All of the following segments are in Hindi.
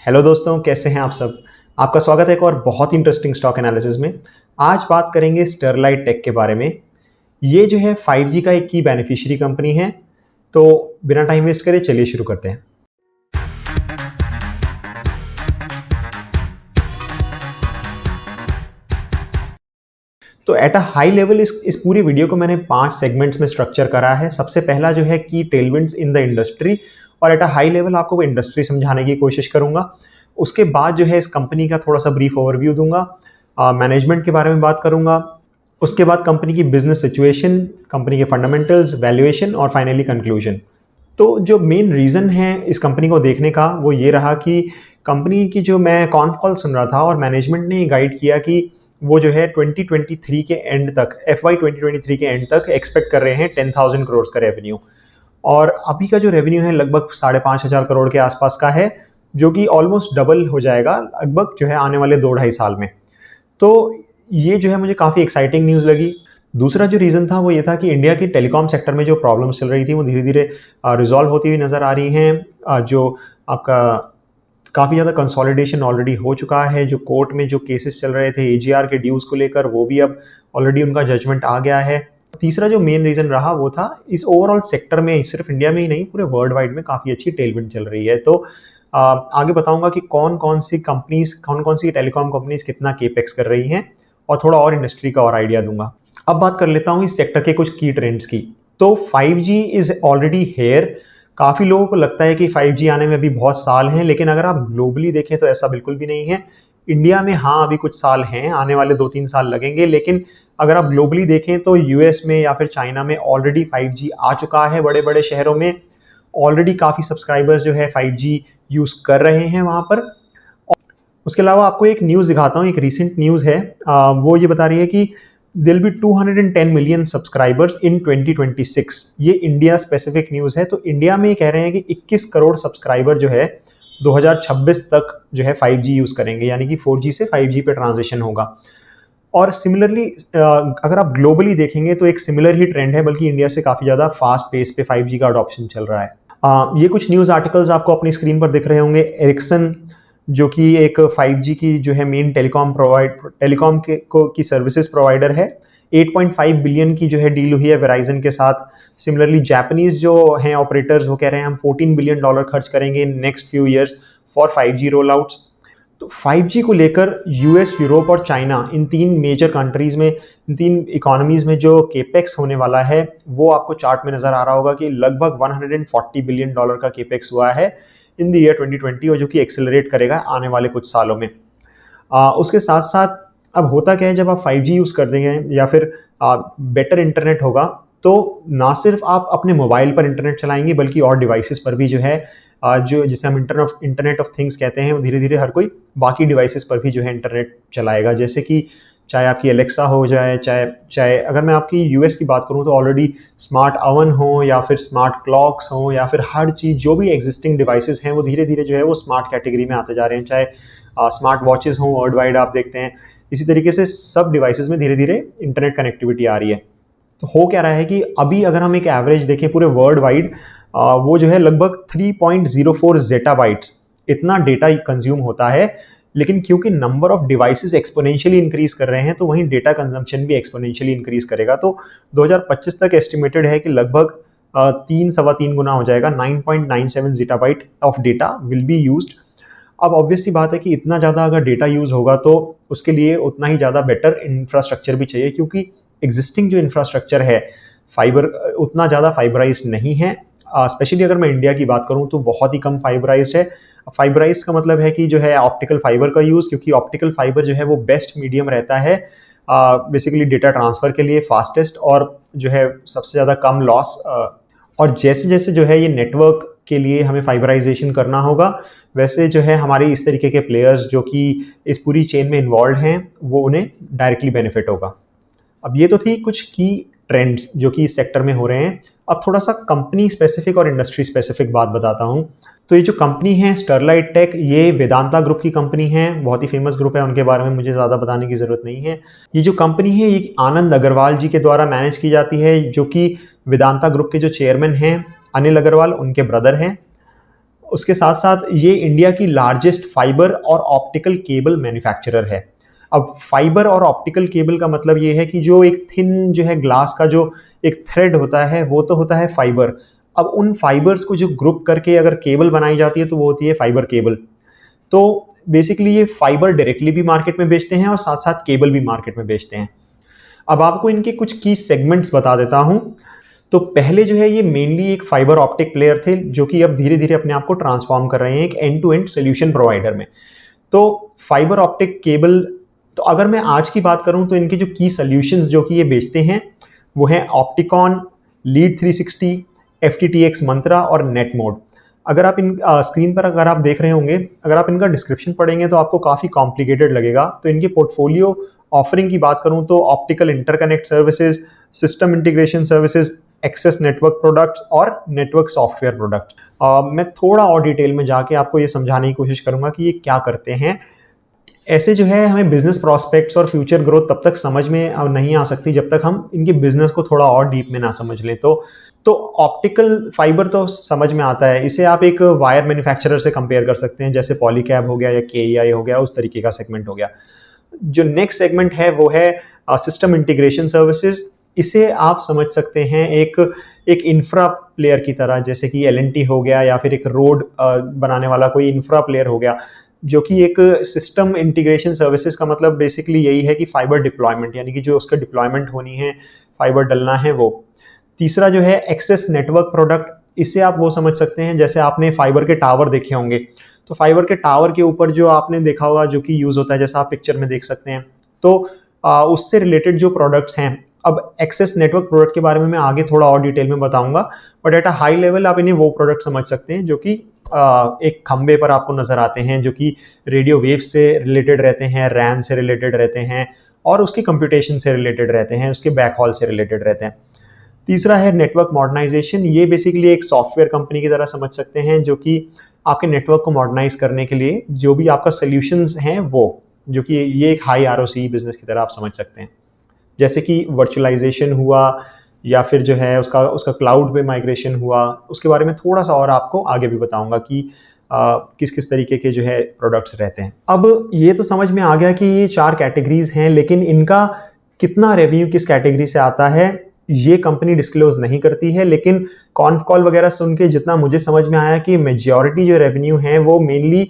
हेलो दोस्तों, कैसे हैं आप सब। आपका स्वागत है एक और बहुत ही इंटरेस्टिंग स्टॉक एनालिसिस में। आज बात करेंगे स्टरलाइट टेक के बारे में। ये जो है 5G का एक की बेनिफिशियरी कंपनी है। तो बिना टाइम वेस्ट करे चलिए शुरू करते हैं। तो एट अ हाई लेवल इस पूरी वीडियो को मैंने 5 सेगमेंट्स में स्ट्रक्चर करा है। सबसे पहला जो है की टेलविंड्स इन द इंडस्ट्री, और एट अ हाई लेवल आपको वो इंडस्ट्री समझाने की कोशिश करूंगा। उसके बाद जो है इस कंपनी का थोड़ा सा ब्रीफ ओवरव्यू दूंगा, मैनेजमेंट के बारे में बात करूंगा। उसके बाद कंपनी की बिजनेस सिचुएशन, कंपनी के फंडामेंटल्स, वैल्यूएशन और फाइनली कंक्लूजन। तो जो मेन रीज़न है इस कंपनी को देखने का वो ये रहा कि कंपनी की जो मैं कॉन्फ कॉल सुन रहा था और मैनेजमेंट ने गाइड किया कि वो जो है 2023 के एंड तक, FY 2023 के एंड तक एक्सपेक्ट कर रहे हैं 10,000 करोड़ का रेवेन्यू। और अभी का जो रेवेन्यू है लगभग 5,500 करोड़ के आसपास का है, जो कि ऑलमोस्ट डबल हो जाएगा लगभग जो है आने वाले 2-2.5 साल में। तो ये जो है मुझे काफ़ी एक्साइटिंग न्यूज़ लगी। दूसरा जो रीज़न था वो ये था कि इंडिया की टेलीकॉम सेक्टर में जो प्रॉब्लम्स चल रही थी वो धीरे धीरे रिजॉल्व होती हुई नज़र आ रही हैं। जो आपका काफ़ी ज़्यादा कंसोलिडेशन ऑलरेडी हो चुका है। जो कोर्ट में जो केसेस चल रहे थे AGR के ड्यूज़ को लेकर, वो भी अब ऑलरेडी उनका जजमेंट आ गया है। तीसरा जो मेन रीज़न रहा वो था इस ओवरऑल सेक्टर में, सिर्फ इंडिया में ही नहीं पूरे वर्ल्ड वाइड में काफ़ी अच्छी टेलविंड चल रही है। तो आगे बताऊंगा कि कौन कौन सी टेलीकॉम कंपनीज कितना केपेक्स कर रही हैं, और थोड़ा और इंडस्ट्री का और आइडिया दूंगा। अब बात कर लेता हूँ इस सेक्टर के कुछ की ट्रेंड्स की। तो 5G इज ऑलरेडी हेयर। काफ़ी लोगों को लगता है कि 5G आने में अभी बहुत साल हैं, लेकिन अगर आप ग्लोबली देखें तो ऐसा बिल्कुल भी नहीं है। इंडिया में हाँ अभी कुछ साल हैं, आने वाले 2-3 साल लगेंगे, लेकिन अगर आप ग्लोबली देखें तो US में या फिर चाइना में ऑलरेडी 5G आ चुका है। बड़े बड़े शहरों में ऑलरेडी काफ़ी सब्सक्राइबर्स जो है 5G यूज़ कर रहे हैं वहाँ पर। उसके अलावा आपको एक न्यूज़ दिखाता हूँ, एक रीसेंट न्यूज़ है। वो ये बता रही है कि दिल बी 210 मिलियन सब्सक्राइबर्स इन 2026। ये इंडिया स्पेसिफिक न्यूज़ है। तो इंडिया में कह रहे हैं कि 21 करोड़ सब्सक्राइबर जो है 2026 तक जो है 5G यूज़ करेंगे, यानी कि 4G से 5G पे ट्रांजिशन होगा। और सिमिलरली अगर आप ग्लोबली देखेंगे तो एक सिमिलर ही ट्रेंड है, बल्कि इंडिया से काफ़ी ज़्यादा फास्ट पेस पे 5G का अडॉप्शन चल रहा है। ये कुछ न्यूज़ आर्टिकल्स आपको अपनी स्क्रीन पर दिख रहे होंगे। एरिक्सन जो कि एक 5G की जो है मेन टेलीकॉम की सर्विसेज प्रोवाइडर है, 8.5 बिलियन की जो है डील हुई है वेराइजन के साथ। सिमिलरली जापानीज जो हैं ऑपरेटर्स वो कह रहे हैं हम $14 बिलियन खर्च करेंगे in next few years for 5G roll outs. तो 5G को लेकर US, यूरोप और चाइना, इन 3 मेजर कंट्रीज में, इन 3 इकोनॉमीज में जो केपेक्स होने वाला है वो आपको चार्ट में नजर आ रहा होगा कि लगभग $140 बिलियन का केपेक्स हुआ है इन द ईयर 2020, और जो कि एक्सेलरेट करेगा आने वाले कुछ सालों में। उसके साथ साथ अब होता क्या है, जब आप 5G यूज़ कर देंगे या फिर बेटर इंटरनेट होगा, तो ना सिर्फ आप अपने मोबाइल पर इंटरनेट चलाएंगे बल्कि और डिवाइसेस पर भी जो है जो जिसे हम इंटरनेट ऑफ थिंग्स कहते हैं, वो धीरे धीरे हर कोई बाकी डिवाइसेस पर भी जो है इंटरनेट चलाएगा। जैसे कि चाहे आपकी एलेक्सा हो जाए, चाहे अगर मैं आपकी US की बात करूं तो ऑलरेडी स्मार्ट ओवन हो या फिर स्मार्ट क्लॉक्स हो या फिर हर चीज़ जो भी एग्जिस्टिंग डिवाइसेस हैं वो धीरे धीरे जो है वो स्मार्ट कैटेगरी में आते जा रहे हैं। चाहे स्मार्ट वॉचेस हों वर्ल्ड वाइड, आप देखते हैं इसी तरीके से सब डिवाइसेस में धीरे धीरे इंटरनेट कनेक्टिविटी आ रही है। तो हो क्या रहा है कि अभी अगर हम एक एवरेज देखें पूरे वर्ल्ड वाइड, वो जो है लगभग 3.04 जेटाबाइट्स इतना डेटा कंज्यूम होता है। लेकिन क्योंकि number of devices exponentially increase कर रहे हैं तो वहीं डेटा कंजम्पशन भी एक्सपोनेंशियली इंक्रीज करेगा। तो 2025 तक एस्टिमेटेड है कि लगभग 3-3.25 गुना हो जाएगा। 9.97 zettabyte of data will be used. अब ऑब्वियस सी बात है कि इतना ज़्यादा अगर डेटा यूज़ होगा तो उसके लिए उतना ही ज़्यादा बेटर इंफ्रास्ट्रक्चर भी चाहिए, क्योंकि एग्जिस्टिंग जो इंफ्रास्ट्रक्चर है फाइबर उतना ज़्यादा फाइबराइज्ड नहीं है। स्पेशली अगर मैं इंडिया की बात करूं तो बहुत ही कम फाइबराइज्ड है। फाइबराइज्ड का मतलब है कि जो है ऑप्टिकल फाइबर का यूज़, क्योंकि ऑप्टिकल फाइबर जो है वो बेस्ट मीडियम रहता है बेसिकली डेटा ट्रांसफ़र के लिए, फास्टेस्ट और जो है सबसे ज़्यादा कम लॉस। और जैसे जैसे जो है ये नेटवर्क के लिए हमें फाइबराइजेशन करना होगा, वैसे जो है हमारे इस तरीके के प्लेयर्स जो कि इस पूरी चेन में इन्वॉल्व हैं वो उन्हें डायरेक्टली बेनिफिट होगा। अब ये तो थी कुछ की ट्रेंड्स जो कि इस सेक्टर में हो रहे हैं। अब थोड़ा सा कंपनी स्पेसिफिक और इंडस्ट्री स्पेसिफिक बात बताता हूँ। तो ये जो कंपनी है स्टरलाइट टेक, ये वेदांता ग्रुप की कंपनी है, बहुत ही फेमस ग्रुप है, उनके बारे में मुझे ज़्यादा बताने की ज़रूरत नहीं है। ये जो कंपनी है ये आनंद अग्रवाल जी के द्वारा मैनेज की जाती है, जो कि वेदांता ग्रुप के जो चेयरमैन हैं अनिल अग्रवाल, उनके ब्रदर हैं। उसके साथ साथ ये इंडिया की लार्जेस्ट फाइबर और ऑप्टिकल केबल मैन्युफैक्चरर है। अब फाइबर और ऑप्टिकल केबल का मतलब ये है कि जो एक थिन जो है ग्लास का जो एक थ्रेड होता है वो तो होता है फाइबर। अब उन फाइबर्स को जो ग्रुप करके अगर केबल बनाई जाती है तो वो होती है फाइबर केबल। तो बेसिकली ये फाइबर डायरेक्टली भी मार्केट में बेचते हैं और साथ साथ केबल भी मार्केट में बेचते हैं। अब आपको इनके कुछ की सेगमेंट्स बता देता हूं। तो पहले जो है ये मेनली एक फाइबर ऑप्टिक प्लेयर थे जो कि अब धीरे धीरे अपने आप को ट्रांसफॉर्म कर रहे हैं एक end to end solution provider में। तो फाइबर ऑप्टिक केबल, तो अगर मैं आज की बात करूं तो इनके जो की सॉल्यूशंस जो कि ये बेचते हैं वो है ऑप्टिकॉन, लीड 360, FTTX मंत्रा और नेट मोड। अगर आप इन स्क्रीन पर अगर आप देख रहे होंगे, अगर आप इनका डिस्क्रिप्शन पढ़ेंगे तो आपको काफ़ी कॉम्प्लिकेटेड लगेगा। तो इनके पोर्टफोलियो ऑफरिंग की बात करूं तो optical interconnect services, system integration services, access network products और नेटवर्क सॉफ्टवेयर प्रोडक्ट। मैं थोड़ा और डिटेल में जाके आपको ये समझाने की कोशिश करूंगा कि ये क्या करते हैं। ऐसे जो है हमें बिजनेस प्रॉस्पेक्ट्स और फ्यूचर ग्रोथ तब तक समझ में नहीं आ सकती जब तक हम इनके बिजनेस को थोड़ा और डीप में ना समझ लें। तो ऑप्टिकल फाइबर तो समझ में आता है, इसे आप एक वायर मैन्युफैक्चरर से कंपेयर कर सकते हैं, जैसे पॉलीकैब हो गया या KEI हो गया, उस तरीके का सेगमेंट हो गया। जो नेक्स्ट सेगमेंट है वो है सिस्टम इंटीग्रेशन सर्विसेज। इसे आप समझ सकते हैं एक इंफ्रा प्लेयर की तरह, जैसे कि L&T हो गया या फिर एक रोड बनाने वाला कोई इंफ्रा प्लेयर हो गया, जो कि एक सिस्टम इंटीग्रेशन सर्विसेज का मतलब बेसिकली यही है कि फाइबर डिप्लॉयमेंट, यानी कि जो उसका डिप्लॉयमेंट होनी है, फाइबर डलना है वो। तीसरा जो है एक्सेस नेटवर्क प्रोडक्ट, इसे आप वो समझ सकते हैं जैसे आपने फाइबर के टावर देखे होंगे, तो फाइबर के टावर के ऊपर जो आपने देखा होगा जो कि यूज होता है, जैसा आप पिक्चर में देख सकते हैं, तो उससे रिलेटेड जो प्रोडक्ट्स हैं। अब एक्सेस नेटवर्क प्रोडक्ट के बारे में मैं आगे थोड़ा और डिटेल में बताऊंगा, but at a high level आप इन्हें वो प्रोडक्ट समझ सकते हैं जो कि एक खंबे पर आपको नजर आते हैं, जो कि रेडियो वेव से रिलेटेड रहते हैं, रैन से रिलेटेड रहते हैं और उसकी कंप्यूटेशन से रिलेटेड रहते हैं, उसके बैकहॉल से रिलेटेड रहते हैं। तीसरा है नेटवर्क मॉडर्नाइजेशन। ये बेसिकली एक सॉफ्टवेयर कंपनी की तरह समझ सकते हैं जो कि आपके नेटवर्क को मॉडर्नाइज करने के लिए जो भी आपका सोल्यूशंस हैं वो, जो कि ये एक हाई ROC बिजनेस की तरह आप समझ सकते हैं, जैसे कि वर्चुअलाइजेशन हुआ या फिर जो है उसका क्लाउड पे माइग्रेशन हुआ। उसके बारे में थोड़ा सा और आपको आगे भी बताऊंगा कि किस किस तरीके के जो है प्रोडक्ट्स रहते हैं। अब ये तो समझ में आ गया कि ये 4 कैटेगरीज हैं, लेकिन इनका कितना रेवेन्यू किस कैटेगरी से आता है ये कंपनी डिस्क्लोज नहीं करती है। लेकिन कॉन्फ कॉल वगैरह सुन के जितना मुझे समझ में आया कि मेजॉरिटी जो रेवेन्यू है वो मेनली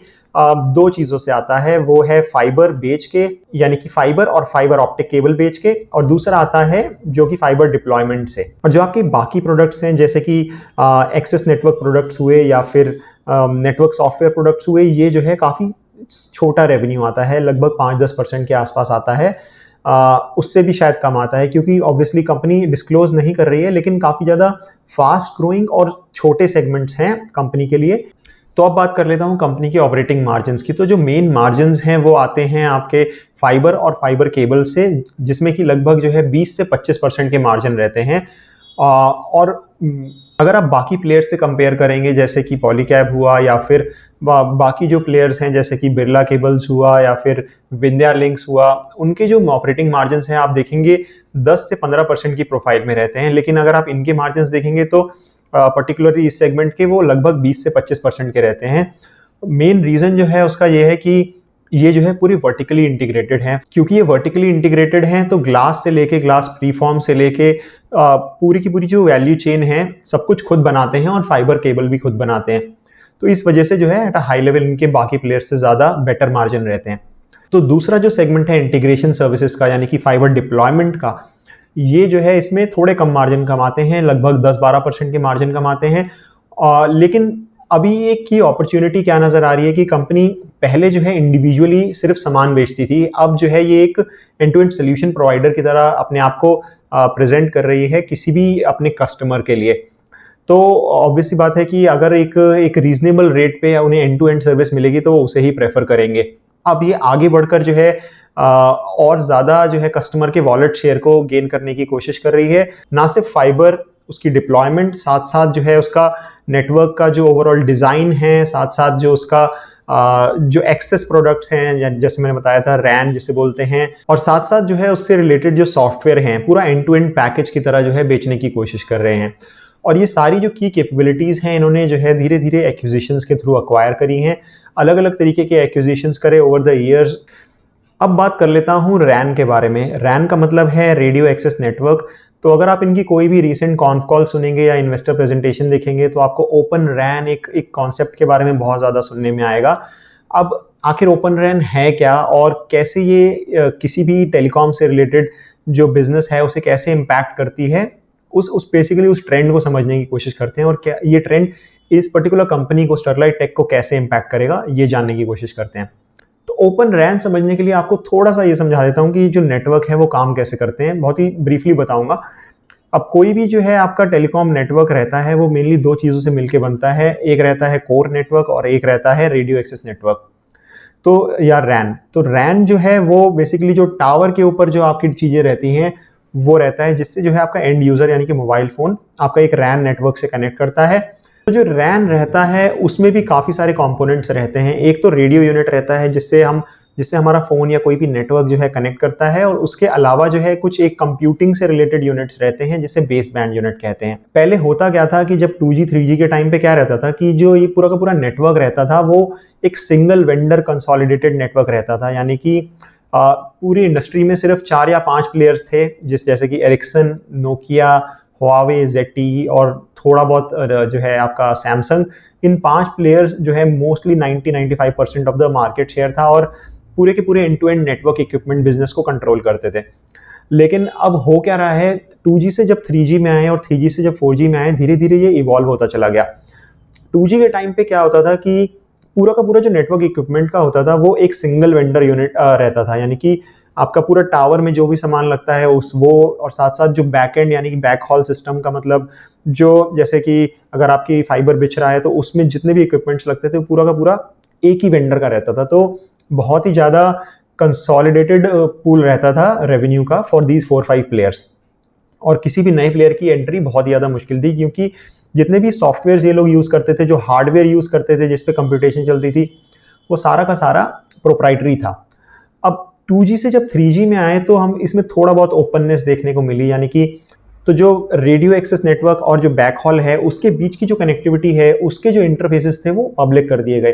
2 चीजों से आता है। वो है फाइबर बेच के, यानी कि फाइबर और फाइबर ऑप्टिक केबल बेच के, और दूसरा आता है जो कि फाइबर डिप्लॉयमेंट से। और जो आपके बाकी प्रोडक्ट्स हैं जैसे कि एक्सेस नेटवर्क प्रोडक्ट्स हुए या फिर नेटवर्क सॉफ्टवेयर प्रोडक्ट्स हुए, ये जो है काफी छोटा रेवेन्यू आता है, लगभग 5-10% के आसपास आता है। उससे भी शायद कम आता है क्योंकि ऑब्वियसली कंपनी डिस्क्लोज नहीं कर रही है, लेकिन काफी ज्यादा फास्ट ग्रोइंग और छोटे सेगमेंट्स हैं कंपनी के लिए। तो अब बात कर लेता हूं कंपनी के ऑपरेटिंग मार्जिन्स की। तो जो मेन मार्जिन्स हैं वो आते हैं आपके फाइबर और फाइबर केबल से, जिसमें कि लगभग जो है 20 से 25% के मार्जिन रहते हैं। और अगर आप बाकी प्लेयर से कंपेयर करेंगे, जैसे कि पॉलीकैब हुआ या फिर बाकी जो प्लेयर्स हैं जैसे कि बिरला केबल्स हुआ या फिर विंध्या लिंक्स हुआ, उनके जो ऑपरेटिंग मार्जिन्स हैं आप देखेंगे 10 से 15% की प्रोफाइल में रहते हैं। लेकिन अगर आप इनके मार्जिन्स देखेंगे तो पर्टिकुलरली इस सेगमेंट के वो लगभग 20 से 25% के रहते हैं। मेन रीजन जो है उसका ये है कि ये जो है पूरी वर्टिकली इंटीग्रेटेड है। क्योंकि ये वर्टिकली इंटीग्रेटेड है तो ग्लास से लेके, ग्लास प्रीफॉर्म से लेके पूरी की पूरी जो वैल्यू चेन है सब कुछ खुद बनाते हैं और फाइबर केबल भी खुद बनाते हैं। तो इस वजह से जो है एट अ हाई लेवल इनके बाकी प्लेयर्स से ज्यादा बेटर मार्जिन रहते हैं। तो दूसरा जो सेगमेंट है इंटीग्रेशन सर्विसेज का, यानी कि फाइबर डिप्लॉयमेंट का, ये जो है इसमें थोड़े कम मार्जिन कमाते हैं, लगभग 10-12% के मार्जिन कमाते हैं। लेकिन अभी एक की अपॉर्चुनिटी क्या नजर आ रही है कि कंपनी पहले जो है इंडिविजुअली सिर्फ सामान बेचती थी, अब जो है ये एक end to end solution provider की तरह अपने आप को प्रेजेंट कर रही है किसी भी अपने कस्टमर के लिए। तो ऑब्वियसली बात है कि अगर एक रीजनेबल रेट पे उन्हें एंड टू एंड सर्विस मिलेगी तो वो उसे ही प्रेफर करेंगे। अब ये आगे बढ़कर जो है और ज्यादा जो है कस्टमर के वॉलेट शेयर को गेन करने की कोशिश कर रही है। ना सिर्फ फाइबर, उसकी डिप्लॉयमेंट, साथ साथ जो है उसका नेटवर्क का जो ओवरऑल डिजाइन है, साथ साथ जो उसका जो एक्सेस प्रोडक्ट्स हैं, जैसे मैंने बताया था रैन जिसे बोलते हैं, और साथ साथ जो है उससे रिलेटेड जो सॉफ्टवेयर हैं, पूरा एंड टू एंड पैकेज की तरह जो है बेचने की कोशिश कर रहे हैं। और ये सारी जो की कैपेबिलिटीज़ हैं इन्होंने जो है धीरे धीरे एक्विजिशंस के थ्रू अक्वायर करी हैं, अलग अलग तरीके के एक्विजिशंस करे ओवर द ईयर्स। अब बात कर लेता हूँ रैन के बारे में। रैन का मतलब है रेडियो एक्सेस नेटवर्क। तो अगर आप इनकी कोई भी रीसेंट कॉन्फ कॉल सुनेंगे या इन्वेस्टर प्रेजेंटेशन देखेंगे तो आपको ओपन रैन एक कॉन्सेप्ट के बारे में बहुत ज़्यादा सुनने में आएगा। अब आखिर ओपन रैन है क्या और कैसे ये किसी भी टेलीकॉम से रिलेटेड जो बिजनेस है उसे कैसे इम्पैक्ट करती है, उस बेसिकली उस ट्रेंड को समझने की कोशिश करते हैं और क्या ये ट्रेंड इस पर्टिकुलर कंपनी को, स्टरलाइट टेक को कैसे इम्पैक्ट करेगा, ये जानने की कोशिश करते हैं। तो ओपन रैन समझने के लिए आपको थोड़ा सा ये समझा देता हूँ कि जो नेटवर्क है वो काम कैसे करते हैं, बहुत ही ब्रीफली बताऊंगा। अब कोई भी जो है आपका टेलीकॉम नेटवर्क रहता है वो मेनली दो चीज़ों से मिलकर बनता है, एक रहता है कोर नेटवर्क और एक रहता है रेडियो एक्सेस नेटवर्क, तो या रैन। तो रैन जो है वो बेसिकली जो टावर के ऊपर जो आपकी चीज़ें रहती हैं वो रहता है, जिससे जो है आपका एंड यूज़र यानी कि मोबाइल फ़ोन आपका एक रैन नेटवर्क से कनेक्ट करता है। तो जो रैन रहता है उसमें भी काफ़ी सारे कंपोनेंट्स रहते हैं। एक तो रेडियो यूनिट रहता है जिससे हमारा फ़ोन या कोई भी नेटवर्क जो है कनेक्ट करता है, और उसके अलावा जो है कुछ एक कंप्यूटिंग से रिलेटेड यूनिट्स रहते हैं जिसे बेस बैंड यूनिट कहते हैं। पहले होता क्या था कि जब 2G 3G के टाइम पे क्या रहता था कि जो ये पूरा का पूरा नेटवर्क रहता था वो एक सिंगल वेंडर कंसोलिडेटेड नेटवर्क रहता था, यानी कि पूरी इंडस्ट्री में सिर्फ 4 या 5 प्लेयर्स थे, जैसे कि एरिक्सन, नोकिया, हुआवे, ZTE और थोड़ा बहुत जो है आपका सैमसंग। इन 5 प्लेयर्स जो है mostly 90-95% of the market share था और पूरे के पूरे end to end network equipment business को कंट्रोल करते थे। लेकिन अब हो क्या रहा है, 2G से जब 3G में आए और 3G से जब 4G में आए, धीरे धीरे ये इवॉल्व होता चला गया। 2G के टाइम पे क्या होता था कि पूरा का पूरा जो नेटवर्क इक्विपमेंट का होता था वो एक सिंगल वेंडर यूनिट रहता था, यानी कि आपका पूरा टावर में जो भी सामान लगता है उस वो, और साथ साथ जो बैक एंड यानी कि बैक हॉल सिस्टम का मतलब जो, जैसे कि अगर आपकी फाइबर बिछ रहा है तो उसमें जितने भी इक्विपमेंट्स लगते थे पूरा का पूरा एक ही वेंडर का रहता था। तो बहुत ही ज़्यादा कंसोलिडेटेड पूल रहता था रेवेन्यू का फॉर दीज 4-5 प्लेयर्स, और किसी भी नए प्लेयर की एंट्री बहुत ही ज़्यादा मुश्किल थी, क्योंकि जितने भी सॉफ्टवेयर ये लोग यूज़ करते थे, जो हार्डवेयर यूज़ करते थे जिसपे कंप्यूटेशन चलती थी, वो सारा का सारा प्रोप्राइटरी था। अब 2G से जब 3G में आए तो हम इसमें थोड़ा बहुत ओपननेस देखने को मिली, यानी कि तो जो रेडियो एक्सेस नेटवर्क और जो बैक हॉल है उसके बीच की जो कनेक्टिविटी है उसके जो इंटरफेसेस थे वो पब्लिक कर दिए गए।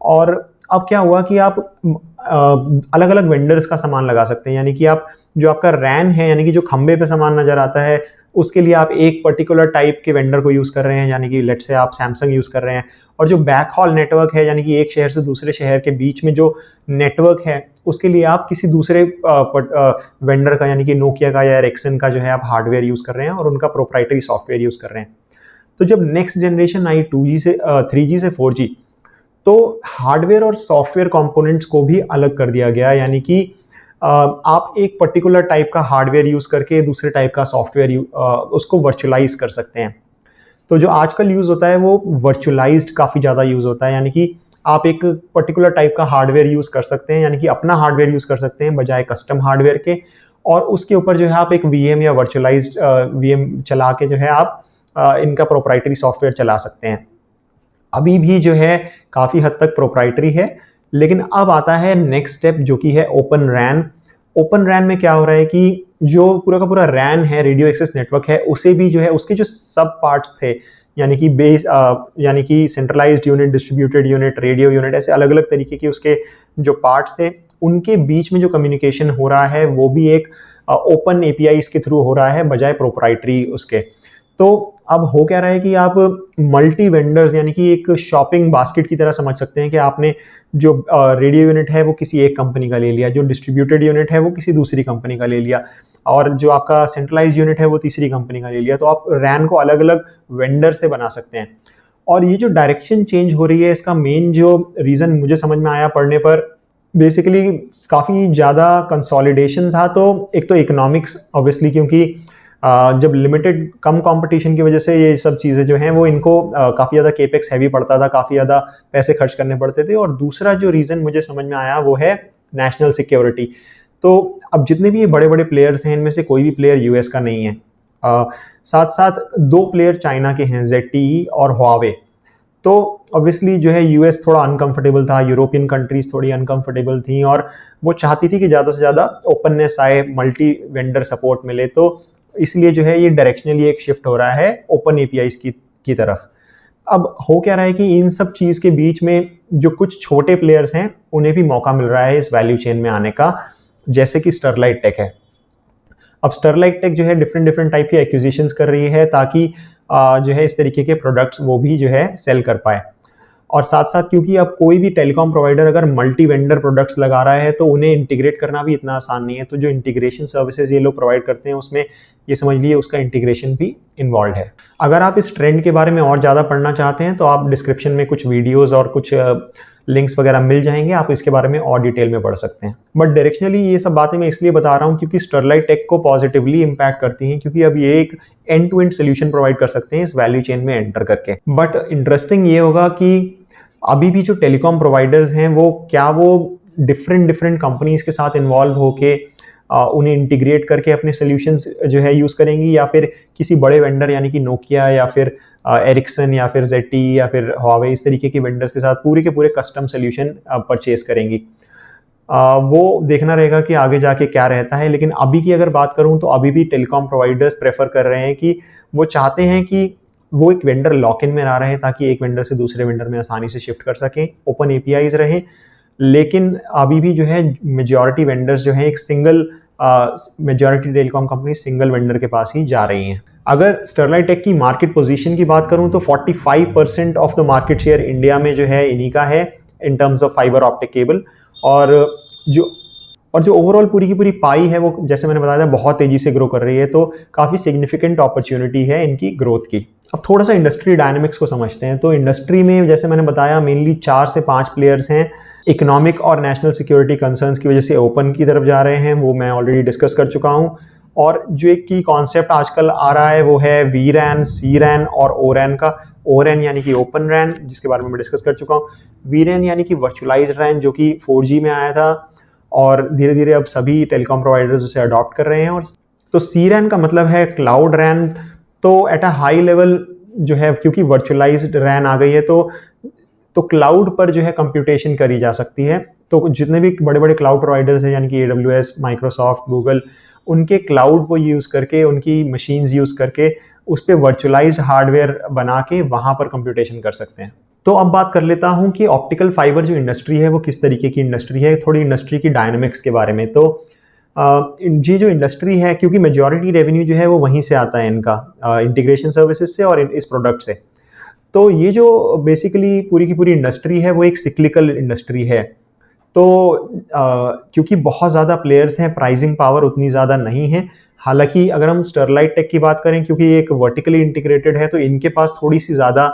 और अब क्या हुआ कि आप अलग अलग वेंडर्स का सामान लगा सकते हैं, यानी कि आप जो आपका रैन है, यानी कि जो खंबे पे सामान नजर आता है, उसके लिए आप एक पर्टिकुलर टाइप के वेंडर को यूज कर रहे हैं, यानी कि लेट्स से आप सैमसंग यूज कर रहे हैं। और जो बैक हॉल नेटवर्क है, यानी कि एक शहर से दूसरे शहर के बीच में जो नेटवर्क है, उसके लिए आप किसी दूसरे वेंडर का, यानी कि नोकिया का या एरिक्सन का जो है आप हार्डवेयर यूज कर रहे हैं और उनका प्रोप्राइटरी सॉफ्टवेयर यूज कर रहे हैं। तो जब नेक्स्ट जनरेशन आई 2G से 3G से 4G, तो हार्डवेयर और सॉफ्टवेयर कंपोनेंट्स को भी अलग कर दिया गया, यानी कि आप एक पर्टिकुलर टाइप का हार्डवेयर यूज करके दूसरे टाइप का सॉफ्टवेयर उसको वर्चुअलाइज कर सकते हैं। तो जो आजकल यूज होता है वो वर्चुअलाइज्ड काफी ज्यादा यूज होता है, यानी कि आप एक पर्टिकुलर टाइप का हार्डवेयर यूज कर सकते हैं, यानी कि अपना हार्डवेयर यूज कर सकते हैं बजाय कस्टम हार्डवेयर के, और उसके ऊपर जो है आप एक VM या वर्चुअलाइज्ड VM चला के जो है आप इनका प्रोप्राइटरी सॉफ्टवेयर चला सकते हैं। अभी भी जो है काफी हद तक प्रोप्राइटरी है, लेकिन अब आता है नेक्स्ट स्टेप जो कि है ओपन रैन। ओपन रैन में क्या हो रहा है कि जो पूरा का पूरा रैन है, रेडियो एक्सेस नेटवर्क है, उसे भी जो है उसके जो सब पार्ट्स थे, यानी कि बेस यानी कि centralised unit, distributed unit, radio unit, ऐसे अलग अलग तरीके के उसके जो पार्ट्स थे, उनके बीच में जो कम्युनिकेशन हो रहा है वो भी एक ओपन APIs के थ्रू हो रहा है बजाय प्रोप्राइटरी उसके। तो अब हो क्या रहा है कि आप मल्टी वेंडर्स, यानी कि एक शॉपिंग बास्केट की तरह समझ सकते हैं कि आपने जो रेडियो यूनिट है वो किसी एक कंपनी का ले लिया, जो डिस्ट्रीब्यूटेड यूनिट है वो किसी दूसरी कंपनी का ले लिया, और जो आपका सेंट्रलाइज यूनिट है वो तीसरी कंपनी का ले लिया। तो आप रैन को अलग अलग वेंडर से बना सकते हैं। और ये जो डायरेक्शन चेंज हो रही है, इसका मेन जो रीजन मुझे समझ में आया पढ़ने पर, बेसिकली काफी ज्यादा कंसोलिडेशन था। तो एक तो इकोनॉमिक्स ऑब्वियसली, क्योंकि जब लिमिटेड कम कंपटीशन की वजह से ये सब चीज़ें जो हैं वो इनको काफ़ी ज़्यादा केपेक्स हैवी पड़ता था, काफ़ी ज़्यादा पैसे खर्च करने पड़ते थे। और दूसरा जो रीज़न मुझे समझ में आया वो है नेशनल सिक्योरिटी। तो अब जितने भी ये बड़े बड़े प्लेयर्स हैं, इनमें से कोई भी प्लेयर US का नहीं है। साथ साथ 2 प्लेयर चाइना के हैं, ZTE और हुआवे। तो ऑब्वियसली जो है US थोड़ा अनकंफर्टेबल था, यूरोपियन कंट्रीज थोड़ी अनकंफर्टेबल थी, और वो चाहती थी कि ज़्यादा से ज़्यादा ओपननेस आए, मल्टी वेंडर सपोर्ट मिले। तो इसलिए जो है ये डायरेक्शनली एक शिफ्ट हो रहा है ओपन एपीआईज की तरफ। अब हो क्या रहा है कि इन सब चीज के बीच में जो कुछ छोटे प्लेयर्स हैं उन्हें भी मौका मिल रहा है इस वैल्यू चेन में आने का, जैसे कि स्टरलाइट टेक है। अब स्टरलाइट टेक जो है डिफरेंट डिफरेंट टाइप के एक्विजिशंस कर रही है ताकि जो है इस तरीके के प्रोडक्ट्स वो भी जो है सेल कर पाए। और साथ साथ क्योंकि अब कोई भी टेलीकॉम प्रोवाइडर अगर मल्टी वेंडर प्रोडक्ट्स लगा रहा है तो उन्हें इंटीग्रेट करना भी इतना आसान नहीं है, तो जो इंटीग्रेशन सर्विसेज ये लोग प्रोवाइड करते हैं उसमें ये समझ लीजिए उसका इंटीग्रेशन भी इन्वॉल्व है। अगर आप इस ट्रेंड के बारे में और ज़्यादा पढ़ना चाहते हैं तो आप डिस्क्रिप्शन में कुछ वीडियोज़ और कुछ लिंक्स वगैरह मिल जाएंगे, आप इसके बारे में और डिटेल में पढ़ सकते हैं। बट डायरेक्शनली ये सब बातें मैं इसलिए बता रहा हूँ क्योंकि स्टरलाइट टेक को पॉजिटिवली इंपैक्ट करती हैं, क्योंकि अब ये एक end to end solution provide कर सकते हैं इस वैल्यू चेन में एंटर करके। बट इंटरेस्टिंग ये होगा कि अभी भी जो टेलीकॉम प्रोवाइडर्स हैं वो डिफरेंट डिफरेंट कंपनीज के साथ इन्वॉल्व होके उन्हें इंटीग्रेट करके अपने सोल्यूशंस जो है यूज करेंगी, या फिर किसी बड़े वेंडर यानी कि नोकिया या फिर एरिक्सन या फिर ZTE या फिर हुआवे इस तरीके के वेंडर्स के साथ पूरे के पूरे कस्टम सोल्यूशन परचेज करेंगी। वो देखना रहेगा कि आगे जाके क्या रहता है। लेकिन अभी की अगर बात करूं तो अभी भी टेलीकॉम प्रोवाइडर्स प्रेफर कर रहे हैं कि वो चाहते हैं कि वो एक वेंडर लॉक इन में ना रहे ताकि एक वेंडर से दूसरे वेंडर में आसानी से शिफ्ट कर सकें, ओपन एपीआईज रहे। लेकिन अभी भी जो है मेजॉरिटी वेंडर्स जो है एक single majority telecom company single vendor के पास ही जा रही हैं। अगर स्टरलाइट टेक की मार्केट पोजीशन की बात करूं तो 45% of the market share India में जो है इन्हीं का है in terms of fibre optic cable. और जो ओवरऑल पूरी की पूरी पाई है वो जैसे मैंने बताया था बहुत तेजी से ग्रो कर रही है, तो काफी सिग्निफिकेंट अपॉर्चुनिटी है इनकी ग्रोथ की। अब थोड़ा सा इंडस्ट्री डायनेमिक्स को समझते हैं। तो इंडस्ट्री में जैसे मैंने बताया मेनली 4 से 5 प्लेयर्स हैं। इकोनॉमिक और नेशनल सिक्योरिटी कंसर्न्स की वजह से ओपन की तरफ जा रहे हैं, वो मैं ऑलरेडी डिस्कस कर चुका हूं। और जो एक की कॉन्सेप्ट आजकल आ रहा है वो है VRAN, CRAN और ORAN का। ORAN यानी कि ओपन रैन, जिसके बारे में मैं डिस्कस कर चुका हूँ। VRAN यानी कि वर्चुअलाइज्ड रैन, जो कि 4G में आया था और धीरे धीरे अब सभी टेलीकॉम प्रोवाइडर्स उसे अडॉप्ट कर रहे हैं। और तो CRAN का मतलब है क्लाउड रैन। तो एट अ हाई लेवल जो है, क्योंकि वर्चुअलाइज्ड रैन आ गई है तो क्लाउड पर जो है कंप्यूटेशन करी जा सकती है। तो जितने भी बड़े बड़े क्लाउड प्रोवाइडर्स हैं यानी कि AWS, माइक्रोसॉफ्ट, गूगल, उनके क्लाउड को यूज करके, उनकी मशीन्स यूज करके उस पर वर्चुअलाइज्ड हार्डवेयर बना के वहां पर कंप्यूटेशन कर सकते हैं। तो अब बात कर लेता हूं कि ऑप्टिकल फाइबर जो इंडस्ट्री है वो किस तरीके की इंडस्ट्री है, थोड़ी इंडस्ट्री की डायनामिक्स के बारे में। तो ये जो इंडस्ट्री है, क्योंकि मेजॉरिटी रेवेन्यू जो है वो वहीं से आता है इनका, इंटीग्रेशन सर्विसेज से और इस प्रोडक्ट से। तो ये जो बेसिकली पूरी की पूरी इंडस्ट्री है वो एक सिक्लिकल इंडस्ट्री है। तो क्योंकि बहुत ज़्यादा प्लेयर्स हैं, प्राइसिंग पावर उतनी ज़्यादा नहीं है। हालांकि अगर हम स्टरलाइट टेक की बात करें, क्योंकि ये एक वर्टिकली इंटीग्रेटेड है तो इनके पास थोड़ी सी ज़्यादा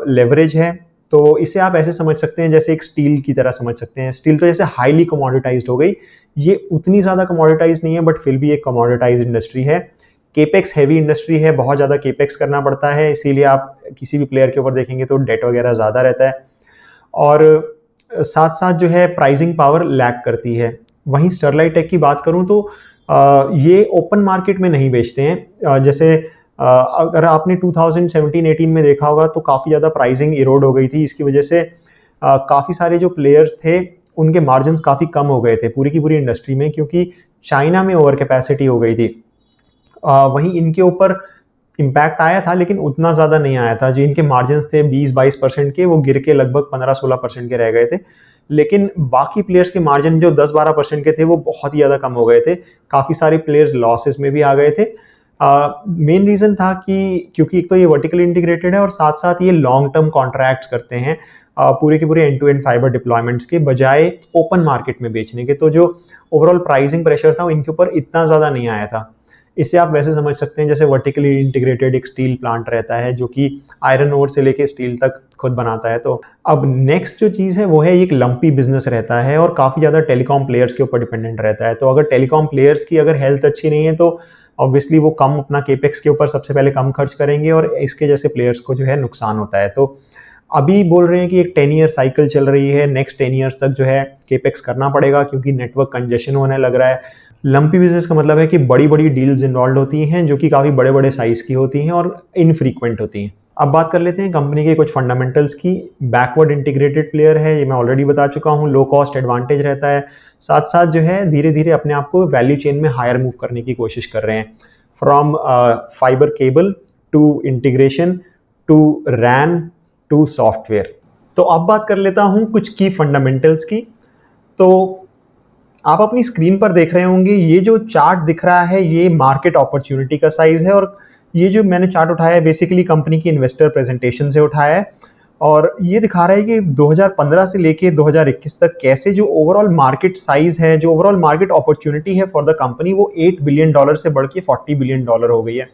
लेवरेज है। तो इसे आप ऐसे समझ सकते हैं जैसे एक स्टील की तरह समझ सकते हैं। स्टील तो जैसे हाईली कमोडिटाइज्ड हो गई, ये उतनी ज़्यादा कमोडिटाइज्ड नहीं है बट फिर भी एक कमोडिटाइज्ड इंडस्ट्री है। केपेक्स हैवी इंडस्ट्री है, बहुत ज़्यादा केपेक्स करना पड़ता है, इसीलिए आप किसी भी प्लेयर के ऊपर देखेंगे तो डेट वगैरह ज़्यादा रहता है। और साथ साथ जो है प्राइसिंग पावर लैग करती है। वहीं स्टरलाइट टेक की बात करूं तो ये ओपन मार्केट में नहीं बेचते हैं। जैसे अगर आपने 2017-18 में देखा होगा तो काफ़ी ज़्यादा प्राइसिंग इरोड हो गई थी। इसकी वजह से काफ़ी सारे जो प्लेयर्स थे उनके मार्जिन्स काफ़ी कम हो गए थे पूरी की पूरी इंडस्ट्री में, क्योंकि चाइना में ओवर कैपेसिटी हो गई थी। वहीं इनके ऊपर इम्पैक्ट आया था लेकिन उतना ज़्यादा नहीं आया था। जो इनके मार्जिन्स थे 20-22% के, वो गिर के लगभग 15-16% के रह गए थे। लेकिन बाकी प्लेयर्स के मार्जिन जो 10-12% के थे वो बहुत ही ज़्यादा कम हो गए थे। काफ़ी सारे प्लेयर्स लॉसेस में भी आ गए थे। मेन रीज़न था कि क्योंकि एक तो ये वर्टिकली इंटीग्रेटेड है और साथ साथ ये लॉन्ग टर्म कॉन्ट्रैक्ट्स करते हैं पूरे के पूरे end to end fibre deployments के बजाय ओपन मार्केट में बेचने के। तो जो ओवरऑल प्राइसिंग प्रेशर था वो इनके ऊपर इतना ज़्यादा नहीं आया था। इसे आप वैसे समझ सकते हैं जैसे वर्टिकली इंटीग्रेटेड एक स्टील प्लांट रहता है जो कि आयरन ओर से लेके स्टील तक खुद बनाता है। तो अब नेक्स्ट जो चीज़ है वो है एक लंपी बिजनेस रहता है और काफ़ी ज़्यादा टेलीकॉम प्लेयर्स के ऊपर डिपेंडेंट रहता है। तो अगर टेलीकॉम प्लेयर्स की अगर हेल्थ अच्छी नहीं है तो ऑब्वियसली वो कम अपना केपेक्स के ऊपर सबसे पहले कम खर्च करेंगे और इसके जैसे प्लेयर्स को जो है नुकसान होता है। तो अभी बोल रहे हैं कि एक 10 ईयर साइकिल चल रही है, नेक्स्ट 10 ईयर्स तक जो है केपेक्स करना पड़ेगा क्योंकि नेटवर्क कंजेशन होने लग रहा है। लंपी बिजनेस का मतलब है कि बड़ी बड़ी डील्स इन्वॉल्व होती हैं जो कि काफ़ी बड़े बड़े साइज की होती हैं और इनफ्रीक्वेंट होती हैं। अब बात कर लेते हैं कंपनी के कुछ फंडामेंटल्स की। बैकवर्ड इंटीग्रेटेड प्लेयर है, ये मैं ऑलरेडी बता चुका हूँ। लो कॉस्ट एडवांटेज रहता है, साथ साथ जो है धीरे धीरे अपने आप को वैल्यू चेन में हायर मूव करने की कोशिश कर रहे हैं। From fibre cable to integration to RAN to software. तो अब बात कर लेता हूं कुछ की फंडामेंटल्स की। तो आप अपनी स्क्रीन पर देख रहे होंगे, ये जो चार्ट दिख रहा है ये मार्केट अपॉर्चुनिटी का साइज है, और ये जो मैंने चार्ट उठाया है बेसिकली कंपनी की इन्वेस्टर प्रेजेंटेशन से उठाया है, और ये दिखा रहा है कि 2015 से लेके 2021 तक कैसे जो ओवरऑल मार्केट साइज है, जो ओवरऑल मार्केट अपॉर्चुनिटी है फॉर द कंपनी, वो $8 बिलियन से बढ़ के $40 बिलियन हो गई है।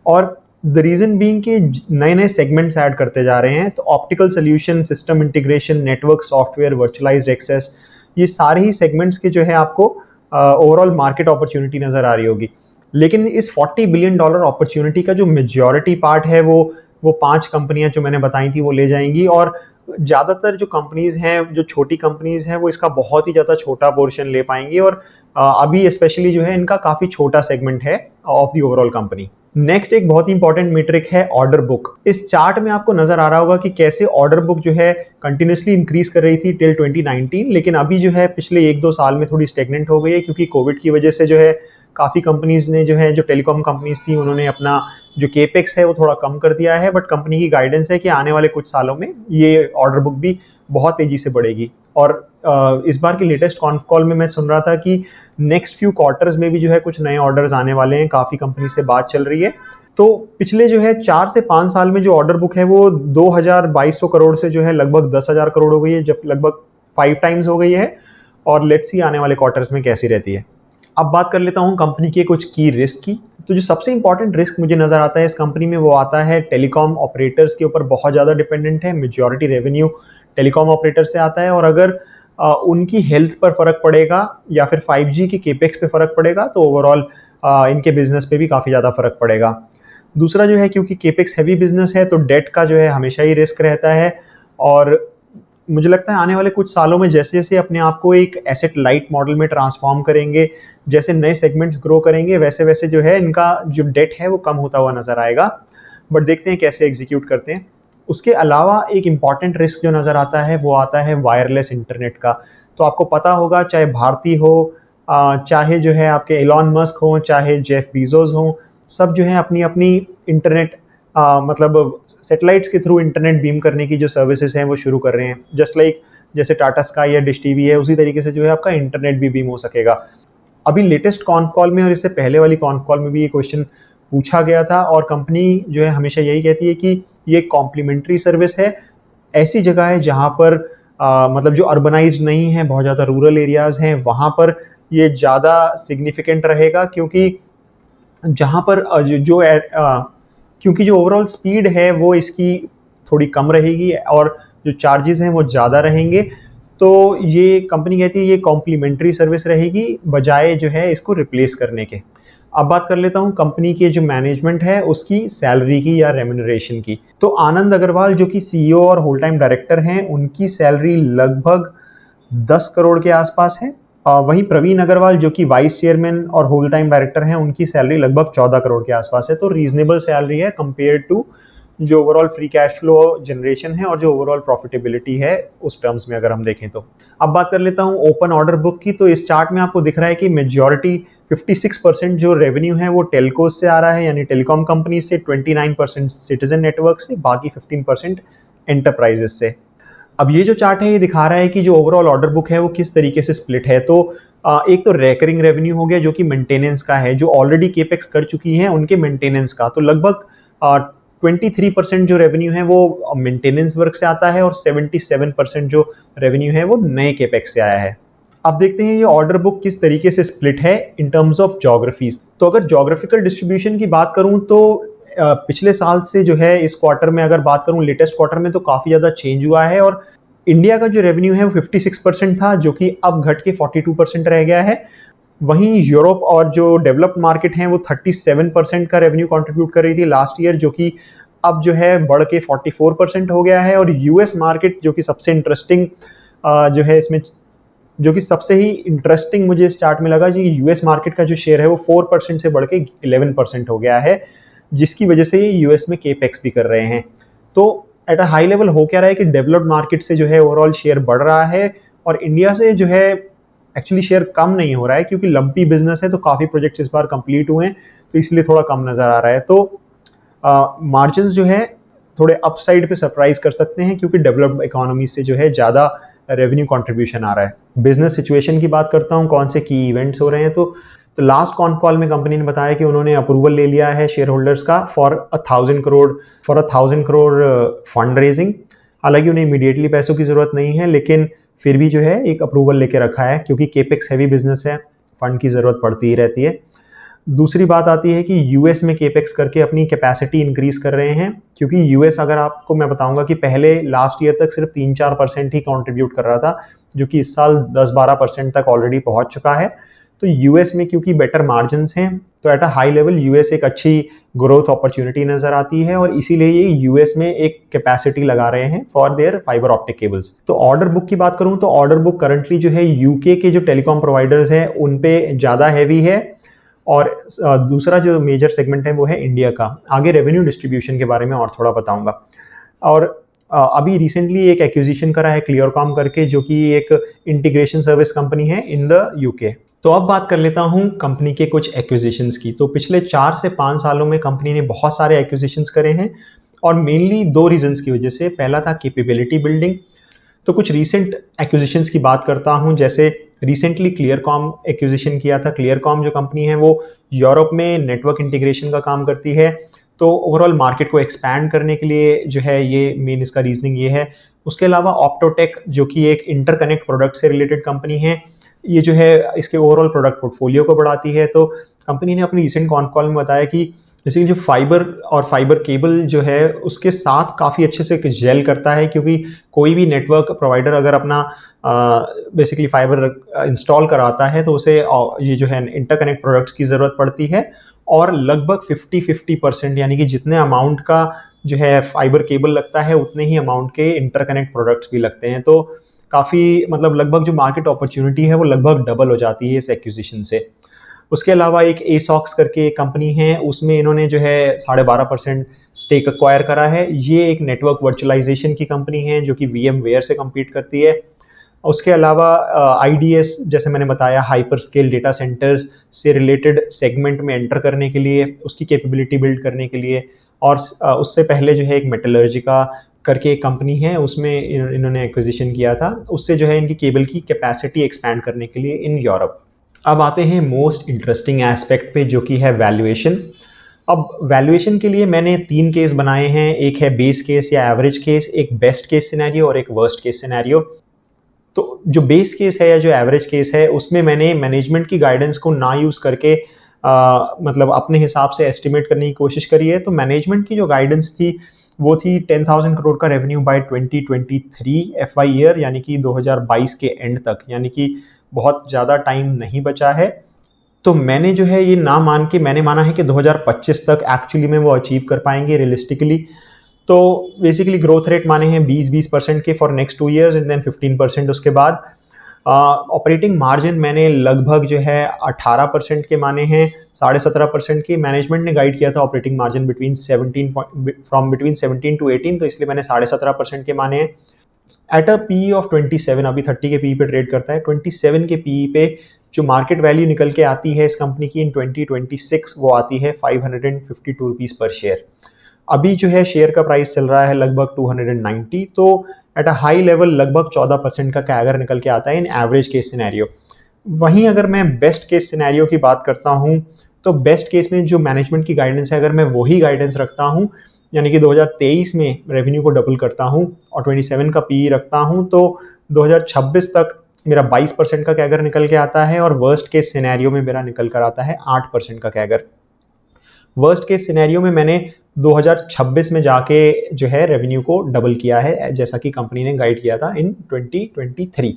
और द रीजन बीइंग कि नए नए सेगमेंट्स ऐड करते जा रहे हैं। तो optical solution, system integration, network software, virtualised access, ये सारे ही सेगमेंट्स के जो है आपको ओवरऑल मार्केट अपॉर्चुनिटी नजर आ रही होगी। लेकिन इस $40 बिलियन अपॉर्चुनिटी का जो मेजॉरिटी पार्ट है वो 5 कंपनियां जो मैंने बताई थी वो ले जाएंगी, और ज़्यादातर जो कंपनीज हैं, जो छोटी कंपनीज हैं, वो इसका बहुत ही ज़्यादा छोटा पोर्शन ले पाएंगी, और अभी स्पेशली जो है इनका काफ़ी छोटा सेगमेंट है of the overall company. Next एक बहुत ही इंपॉर्टेंट मीट्रिक है ऑर्डर बुक। इस चार्ट में आपको नजर आ रहा होगा कि कैसे ऑर्डर बुक जो है कंटिन्यूसली इंक्रीज कर रही थी टिल 2019, लेकिन अभी जो है पिछले 1-2 साल में थोड़ी स्टेगनेंट हो गई है, क्योंकि कोविड की वजह से जो है काफ़ी कंपनीज ने जो है, जो टेलीकॉम कंपनीज थी, उन्होंने अपना जो केपेक्स है वो थोड़ा कम कर दिया है। बट कंपनी की गाइडेंस है कि आने वाले कुछ सालों में ये ऑर्डर बुक भी बहुत तेजी से बढ़ेगी। और इस बार की लेटेस्ट कॉन्फ कॉल में मैं सुन रहा था कि नेक्स्ट फ्यू क्वार्टर्स में भी जो है कुछ नए ऑर्डर्स आने वाले हैं, काफ़ी कंपनी से बात चल रही है। तो पिछले जो है 4 से 5 साल में जो ऑर्डर बुक है वो 2200 करोड़ से जो है लगभग 10,000 करोड़ हो गई है, जब लगभग 5 टाइम्स हो गई है। और लेट्स सी आने वाले क्वार्टर्स में कैसी रहती है। अब बात कर लेता हूं कंपनी के कुछ की रिस्क की। तो जो सबसे इंपॉर्टेंट रिस्क मुझे नजर आता है इस कंपनी में, वो आता है टेलीकॉम ऑपरेटर्स के ऊपर बहुत ज़्यादा डिपेंडेंट है। मेजॉरिटी रेवेन्यू टेलीकॉम ऑपरेटर से आता है, और अगर उनकी हेल्थ पर फर्क पड़ेगा या फिर 5G के केपेक्स पे फर्क पड़ेगा तो ओवरऑल इनके बिजनेस पे भी काफ़ी ज़्यादा फर्क पड़ेगा। दूसरा जो है, क्योंकि केपेक्स हैवी बिजनेस है तो डेट का जो है हमेशा ही रिस्क रहता है, और मुझे लगता है आने वाले कुछ सालों में जैसे जैसे अपने आप को एक एसेट लाइट मॉडल में ट्रांसफॉर्म करेंगे, जैसे नए सेगमेंट्स ग्रो करेंगे, वैसे वैसे जो है इनका जो डेट है वो कम होता हुआ नजर आएगा। बट देखते हैं कैसे एग्जीक्यूट करते हैं। उसके अलावा एक इम्पॉर्टेंट रिस्क जो नज़र आता है वो आता है वायरलेस इंटरनेट का। तो आपको पता होगा, चाहे भारती हो, चाहे जो है आपके एलॉन मस्क हो, चाहे जेफ बीजोस हो, सब जो है अपनी अपनी इंटरनेट मतलब सैटेलाइट्स के थ्रू इंटरनेट बीम करने की जो सर्विसेज हैं वो शुरू कर रहे हैं। जस्ट लाइक जैसे टाटा स्काई या डिश टीवी है, उसी तरीके से जो है आपका इंटरनेट भी बीम हो सकेगा। अभी लेटेस्ट कॉन्फ कॉल में और इससे पहले वाली कॉन्फ कॉल में भी ये क्वेश्चन पूछा गया था, और कंपनी जो है हमेशा यही कहती है कि ये कॉम्प्लीमेंट्री सर्विस है। ऐसी जगह है जहाँ पर मतलब जो अर्बनाइज्ड नहीं है, बहुत ज़्यादा रूरल एरियाज हैं, वहाँ पर ये ज़्यादा सिग्निफिकेंट रहेगा, क्योंकि जहाँ पर क्योंकि जो ओवरऑल स्पीड है वो इसकी थोड़ी कम रहेगी, और जो चार्जेस हैं वो ज़्यादा रहेंगे। तो ये कंपनी कहती है ये कॉम्प्लीमेंट्री सर्विस रहेगी, बजाय जो है इसको रिप्लेस करने के। अब बात कर लेता हूँ कंपनी के जो मैनेजमेंट है उसकी सैलरी की या रेम्यूनरेशन की। तो आनंद अग्रवाल जो कि CEO और होल टाइम डायरेक्टर हैं, उनकी सैलरी लगभग 10 करोड़ के आसपास है। वहीं प्रवीण अग्रवाल जो कि वाइस चेयरमैन और होल टाइम डायरेक्टर हैं, उनकी सैलरी लगभग 14 करोड़ के आसपास है। तो रीजनेबल सैलरी है कंपेयर टू जो overall free cash flow generation है और जो ओवरऑल प्रॉफिटेबिलिटी है उस टर्म्स में अगर हम देखें तो। अब बात कर लेता हूं ओपन ऑर्डर बुक की। तो इस चार्ट में आपको दिख रहा है कि मेजॉरिटी 56% जो रेवेन्यू है वो टेलकोज से आ रहा है, यानी टेलीकॉम कंपनी से, 29% सिटीजन नेटवर्क से, बाकी 15% एंटरप्राइजेस से। अब ये जो चार्ट है ये दिखा रहा है कि जो ओवरऑल ऑर्डर बुक है वो किस तरीके से स्प्लिट है। तो एक तो रेकरिंग रेवेन्यू हो गया जो कि मेंटेनेंस का है, जो ऑलरेडी केपेक्स कर चुकी हैं उनके मेंटेनेंस का। तो लगभग 23% जो रेवेन्यू है वो मेंटेनेंस वर्क से आता है, और 77% जो रेवेन्यू है वो नए केपेक्स से आया है। अब देखते हैं ये ऑर्डर बुक किस तरीके से स्प्लिट है इन टर्म्स ऑफ ज्योग्राफीज। तो अगर ज्योग्राफिकल डिस्ट्रीब्यूशन की बात करूं तो पिछले साल से जो है इस क्वार्टर में अगर बात करूं, लेटेस्ट क्वार्टर में, तो काफी ज्यादा चेंज हुआ है। और इंडिया का जो रेवेन्यू है वो 56% था, जो कि अब घट के 42% रह गया है। वहीं यूरोप और जो डेवलप्ड मार्केट हैं वो 37% का रेवेन्यू कंट्रीब्यूट कर रही थी लास्ट ईयर, जो कि अब जो है बढ़ के 44% हो गया है। और यूएस मार्केट जो कि सबसे इंटरेस्टिंग जो है इसमें, जो कि सबसे ही इंटरेस्टिंग मुझे इस चार्ट में लगा, जी यूएस मार्केट का जो शेयर है वो 4% से बढ़ के 11% हो गया है, जिसकी वजह से यूएस में केपेक्स भी कर रहे हैं। तो एट अ हाई लेवल हो क्या रहा है कि डेवलप्ड मार्केट से जो है ओवरऑल शेयर बढ़ रहा है, और इंडिया से जो है एक्चुअली शेयर कम नहीं हो रहा है क्योंकि लंपी बिजनेस है, तो काफ़ी प्रोजेक्ट्स इस बार कंप्लीट हुए हैं, तो इसलिए थोड़ा कम नज़र आ रहा है। तो मार्जिन्स जो है थोड़े अपसाइड पे सरप्राइज कर सकते हैं क्योंकि डेवलप्ड इकोनॉमी से जो है ज़्यादा रेवेन्यू कंट्रीब्यूशन आ रहा है। बिजनेस सिचुएशन की बात करता हूँ, कौन से की इवेंट्स हो रहे हैं। तो लास्ट कॉन कॉल में कंपनी ने बताया कि उन्होंने अप्रूवल ले लिया है शेयर होल्डर्स का फॉर 1000 करोड़ फंड रेजिंग। हालांकि उन्हें इमीडिएटली पैसों की जरूरत नहीं है, लेकिन फिर भी जो है एक अप्रूवल लेके रखा है क्योंकि केपेक्स हैवी बिजनेस है, फंड की जरूरत पड़ती ही रहती है। दूसरी बात आती है कि यूएस में केपेक्स करके अपनी कैपेसिटी इंक्रीज कर रहे हैं, क्योंकि यूएस, अगर आपको मैं बताऊंगा कि पहले लास्ट ईयर तक सिर्फ 3-4% ही कंट्रीब्यूट कर रहा था, जो कि इस साल 10-12% तक ऑलरेडी पहुंच चुका है। तो यूएस में क्योंकि बेटर मार्जिन्स हैं, तो at a high level US एक अच्छी ग्रोथ अपॉर्चुनिटी नजर आती है और इसीलिए ये यूएस में एक कैपेसिटी लगा रहे हैं for their fibre optic cables. तो ऑर्डर बुक की बात करूं तो ऑर्डर बुक करंटली जो है यूके के जो टेलीकॉम प्रोवाइडर्स हैं उन पे ज्यादा हैवी है, और दूसरा जो मेजर सेगमेंट है वो है इंडिया का। आगे रेवेन्यू डिस्ट्रीब्यूशन के बारे में और थोड़ा बताऊंगा। और अभी रिसेंटली एक एक्विजिशन करा है क्लियरकॉम करके, जो कि एक इंटीग्रेशन सर्विस कंपनी है इन द यूके। तो अब बात कर लेता हूं कंपनी के कुछ एक्विजिशंस की। तो पिछले 4 से 5 सालों में कंपनी ने बहुत सारे एक्विजिशंस करे हैं और मेनली 2 रीजंस की वजह से। पहला था कैपेबिलिटी बिल्डिंग। तो कुछ रीसेंट एक्विजिशंस की बात करता हूं, जैसे रिसेंटली क्लियरकॉम एक्विजिशन किया था। क्लियरकॉम जो कंपनी है वो यूरोप में नेटवर्क इंटीग्रेशन का काम करती है, तो ओवरऑल मार्केट को एक्सपैंड करने के लिए जो है ये मेन इसका रीजनिंग ये है। उसके अलावा ऑप्टोटेक, जो कि एक इंटरकनेक्ट प्रोडक्ट से रिलेटेड कंपनी है, ये जो है इसके ओवरऑल प्रोडक्ट पोर्टफोलियो को बढ़ाती है। तो कंपनी ने अपनी रिसेंट कॉन कॉल में बताया कि जैसे जो फाइबर और फाइबर केबल जो है उसके साथ काफ़ी अच्छे से जेल करता है, क्योंकि कोई भी नेटवर्क प्रोवाइडर अगर अपना बेसिकली फाइबर इंस्टॉल कराता है तो उसे ये जो है इंटरकनेक्ट प्रोडक्ट्स की ज़रूरत पड़ती है, और लगभग 50-50% यानी कि जितने अमाउंट का जो है फाइबर केबल लगता है उतने ही अमाउंट के इंटरकनेक्ट प्रोडक्ट्स भी लगते हैं। तो काफ़ी मतलब लगभग जो मार्केट अपॉर्चुनिटी है वो लगभग डबल हो जाती है इस एक्विजिशन से। उसके अलावा एक एसॉक्स करके कंपनी है, उसमें इन्होंने जो है 12.5% स्टेक एक्वायर करा है। ये एक नेटवर्क वर्चुअलाइजेशन की कंपनी है जो कि VMware से compete करती है। उसके अलावा IDS, जैसे मैंने बताया, हाइपर स्केल डेटा सेंटर्स से रिलेटेड सेगमेंट में एंटर करने के लिए, उसकी कैपेबिलिटी बिल्ड करने के लिए, और उससे पहले जो है एक मेटलर्जी का करके एक कंपनी है, उसमें इन्होंने एक्विजिशन किया था, उससे जो है इनकी केबल की कैपेसिटी एक्सपैंड करने के लिए इन यूरोप। अब आते हैं मोस्ट इंटरेस्टिंग एस्पेक्ट पे, जो कि है वैल्यूएशन। अब वैल्यूएशन के लिए मैंने 3 केस बनाए हैं। एक है बेस केस या एवरेज केस, एक बेस्ट केस सिनेरियो और एक वर्स्ट केस सिनेरियो। तो जो बेस केस है या जो एवरेज केस है, उसमें मैंने मैनेजमेंट की गाइडेंस को ना यूज करके मतलब अपने हिसाब से एस्टिमेट करने की कोशिश करी है। तो मैनेजमेंट की जो गाइडेंस थी वो थी 10,000 करोड़ का रेवेन्यू बाय 2023 FY ईयर, यानी कि 2022 के एंड तक, यानी कि बहुत ज़्यादा टाइम नहीं बचा है। तो मैंने जो है ये ना मान के मैंने माना है कि 2025 तक एक्चुअली में वो अचीव कर पाएंगे रियलिस्टिकली। तो बेसिकली ग्रोथ रेट माने हैं 20% के for next 2 years and then 15% उसके बाद। ऑपरेटिंग मार्जिन मैंने लगभग जो है 18% के माने हैं, 17.5% के। मैनेजमेंट ने गाइड किया था ऑपरेटिंग मार्जिन बिटवीन 17 to 18, तो इसलिए मैंने 17.5% के माने हैं। एट अ PE ऑफ 27, अभी 30 के PE पे ट्रेड करता है, 27 के PE पे जो मार्केट वैल्यू निकल के आती है इस कंपनी की इन 2026, वो आती है 552 रुपीज पर शेयर। अभी जो है शेयर का प्राइस चल रहा है लगभग 290, तो एट अ हाई लेवल लगभग 14% का कैगर निकल के आता है इन एवरेज केस सिनेरियो। वहीं अगर मैं बेस्ट केस सिनेरियो की बात करता हूं, तो बेस्ट केस में जो मैनेजमेंट की गाइडेंस है, अगर मैं वही गाइडेंस रखता हूं, यानी कि 2023 में रेवेन्यू को डबल करता हूं और 27 का PE रखता हूं, तो 2026 तक मेरा 22% का कैगर निकल के आता है, और वर्स्ट केस सिनेरियो में मेरा निकल कर आता है 8% का कैगर। वर्स्ट केस सिनेरियो में मैंने 2026 में जाके जो है रेवेन्यू को डबल किया है, जैसा कि कंपनी ने गाइड किया था इन 2023।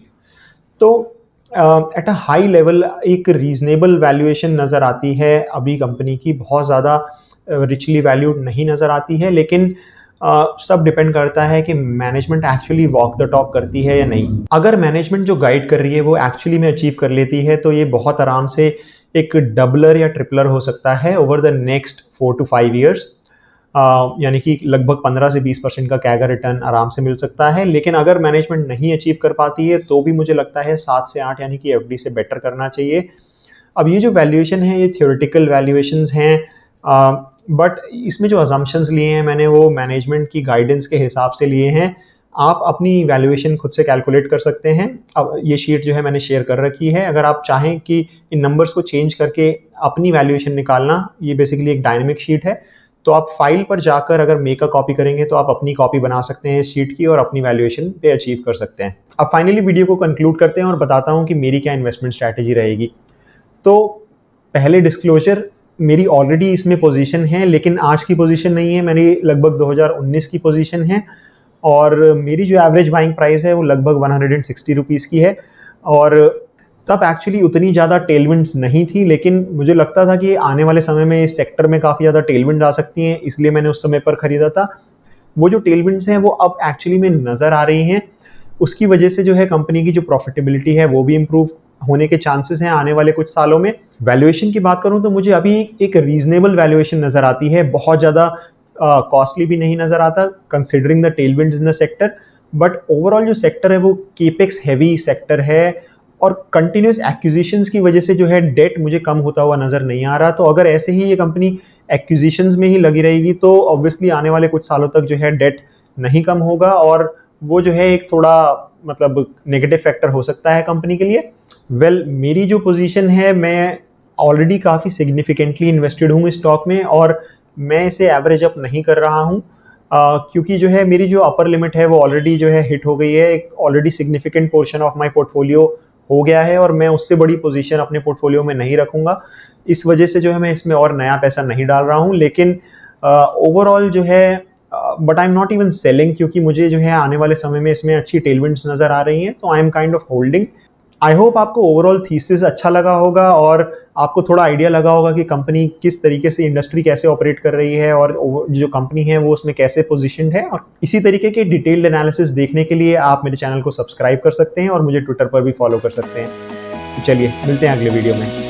तो एट अ हाई लेवल एक रीजनेबल वैल्यूएशन नज़र आती है अभी कंपनी की, बहुत ज़्यादा रिचली वैल्यूड नहीं नज़र आती है, लेकिन सब डिपेंड करता है कि management actually walk the talk करती है या नहीं। अगर मैनेजमेंट जो गाइड कर रही है वो एक्चुअली में अचीव कर लेती है, तो ये बहुत आराम से एक डबलर या ट्रिपलर हो सकता है over the next 4 to 5 years. यानी कि लगभग 15 से 20% का कैगर रिटर्न आराम से मिल सकता है। लेकिन अगर मैनेजमेंट नहीं अचीव कर पाती है तो भी मुझे लगता है 7 से 8 यानी कि एफडी से बेटर करना चाहिए। अब ये जो वैल्यूएशन है ये थ्योरेटिकल वैल्यूएशंस हैं, बट इसमें जो अजम्पशंस लिए हैं मैंने वो मैनेजमेंट की गाइडेंस के हिसाब से लिए हैं। आप अपनी वैल्यूएशन खुद से कैलकुलेट कर सकते हैं। अब ये शीट जो है मैंने शेयर कर रखी है, अगर आप चाहें कि इन नंबर्स को चेंज करके अपनी वैल्यूएशन निकालना, ये बेसिकली एक डायनेमिक शीट है, तो आप फाइल पर जाकर अगर मेक अ कॉपी करेंगे तो आप अपनी कॉपी बना सकते हैं इस शीट की और अपनी वैल्यूएशन पे अचीव कर सकते हैं। अब फाइनली वीडियो को कंक्लूड करते हैं और बताता हूँ कि मेरी क्या इन्वेस्टमेंट स्ट्रैटेजी रहेगी। तो पहले डिस्क्लोजर, मेरी ऑलरेडी इसमें पोजीशन है, लेकिन आज की पोजीशन नहीं है, मेरी लगभग 2019 की पोजीशन है और मेरी जो एवरेज बाइंग प्राइस है वो लगभग 160 रुपीज़ की है। और तब एक्चुअली उतनी ज़्यादा टेलविंड्स नहीं थी, लेकिन मुझे लगता था कि आने वाले समय में इस सेक्टर में काफ़ी ज़्यादा टेलविंड आ सकती हैं, इसलिए मैंने उस समय पर खरीदा था। वो जो टेलविंड्स हैं वो अब एक्चुअली में नज़र आ रही हैं, उसकी वजह से जो है कंपनी की जो प्रॉफिटेबिलिटी है वो भी इम्प्रूव होने के चांसेस हैं आने वाले कुछ सालों में। वैल्यूएशन की बात करूं तो मुझे अभी एक रीजनेबल वैल्यूएशन नज़र आती है, बहुत ज़्यादा कॉस्टली भी नहीं नज़र आता considering the tailwinds in the sector. But overall जो सेक्टर है वो केपेक्स हैवी सेक्टर है और कंटिन्यूस एक्विजिशंस की वजह से जो है डेट मुझे कम होता हुआ नज़र नहीं आ रहा। तो अगर ऐसे ही ये कंपनी एक्विजिशंस में ही लगी रहेगी तो ऑब्वियसली आने वाले कुछ सालों तक जो है डेट नहीं कम होगा और वो जो है एक थोड़ा मतलब नेगेटिव फैक्टर हो सकता है कंपनी के लिए। मेरी जो पोजीशन है, मैं ऑलरेडी काफ़ी सिग्निफिकेंटली इन्वेस्टेड हूँ इस स्टॉक में और मैं इसे एवरेज अप नहीं कर रहा हूँ, क्योंकि जो है मेरी जो अपर लिमिट है वो ऑलरेडी जो है हिट हो गई है। एक already significant portion of my portfolio हो गया है और मैं उससे बड़ी पोजीशन अपने पोर्टफोलियो में नहीं रखूंगा। इस वजह से जो है मैं इसमें और नया पैसा नहीं डाल रहा हूँ। लेकिन ओवरऑल जो है but I am not even selling, क्योंकि मुझे जो है आने वाले समय में इसमें अच्छी टेलविंड्स नज़र आ रही हैं, तो I am kind of holding. I hope आपको ओवरऑल थीसिस अच्छा लगा होगा और आपको थोड़ा आइडिया लगा होगा कि कंपनी किस तरीके से, इंडस्ट्री कैसे ऑपरेट कर रही है और जो कंपनी है वो उसमें कैसे पोजीशनड है। और इसी तरीके के डिटेल्ड एनालिसिस देखने के लिए आप मेरे चैनल को सब्सक्राइब कर सकते हैं और मुझे ट्विटर पर भी फॉलो कर सकते हैं। तो चलिए मिलते हैं अगले वीडियो में।